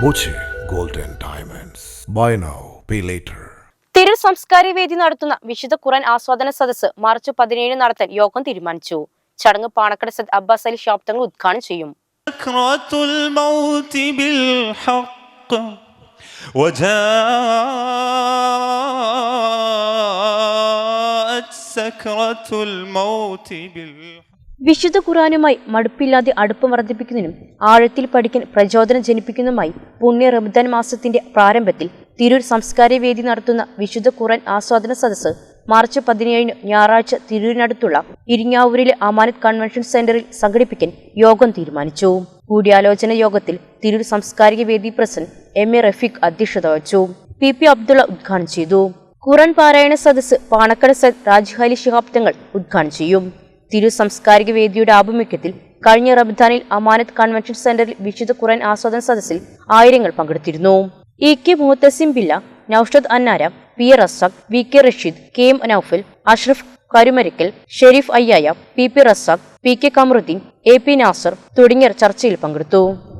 Boche Gold and Diamonds. Buy now, pay later. തിരു സംസ്കാര വേദി നടത്തുന്ന വിശുദ്ധ ഖുർആൻ ആസ്വാദന സദസ്സ് മാർച്ച് 17 നടത്താൻ യോഗം തീരുമാനിച്ചു. ചടങ്ങ് പാണക്കട സയ്യിദ് അബ്ബാസ് അലി ശിഹാബ് തങ്ങൾ ഉദ്ഘാടനം ചെയ്യും. വിശുദ്ധ ഖുർആനുമായി മടുപ്പില്ലാതെ അടുപ്പം വർദ്ധിപ്പിക്കുന്നതിനും ആഴത്തിൽ പഠിക്കാൻ പ്രചോദനം ജനിപ്പിക്കുന്നതുമായി പുണ്യ റമദാൻ മാസത്തിന്റെ പ്രാരംഭത്തിൽ തിരൂർ സംസ്കാര വേദി നടത്തുന്ന വിശുദ്ധ ഖുർആൻ ആസ്വാദന സദസ്സ് മാർച്ച് 17 ഞായറാഴ്ച തിരൂരിനടുത്തുള്ള ഇരിങ്ങാവൂരിലെ അമാനത്ത് കൺവെൻഷൻ സെന്ററിൽ സംഘടിപ്പിക്കാൻ യോഗം തീരുമാനിച്ചു. കൂടിയാലോചന യോഗത്തിൽ തിരൂർ സാംസ്കാരിക വേദി പ്രസിഡന്റ് എം.എ. റഫീഖ് അധ്യക്ഷത വഹിച്ചു. പി. അബ്ദുള്ള ഉദ്ഘാടനം ചെയ്തു. ഖുർആൻ പാരായണ സദസ്സ് പാണക്കട സയ്യിദ് രാജ്ഹാലി ശിഹാബ് തങ്ങൾ ഉദ്ഘാടനം ചെയ്യും. തിരൂർ സാംസ്കാരിക വേദിയുടെ ആഭിമുഖ്യത്തിൽ കഴിഞ്ഞ റമദാനിൽ അമാനത്ത് കൺവെൻഷൻ സെന്ററിൽ വിശുദ്ധ ഖുർആൻ ആസ്വാദന സദസ്സിൽ ആയിരങ്ങൾ പങ്കെടുത്തിരുന്നു. ഇ.കെ. മുഹത്തസിം ബില്ല, നൌഷദ് അന്നാര, പി.എ. റസാഖ്, വി.കെ. റഷീദ്, കെ.എം. നൌഫൽ, അഷ്റഫ് കരുമരിക്കൽ, ഷെരീഫ് അയ്യായ, പി.പി. റസാഖ്, പി.കെ. കമറുദ്ദീൻ, എ.പി. നാസർ തുടങ്ങിയവർ ചർച്ചയിൽ പങ്കെടുത്തു.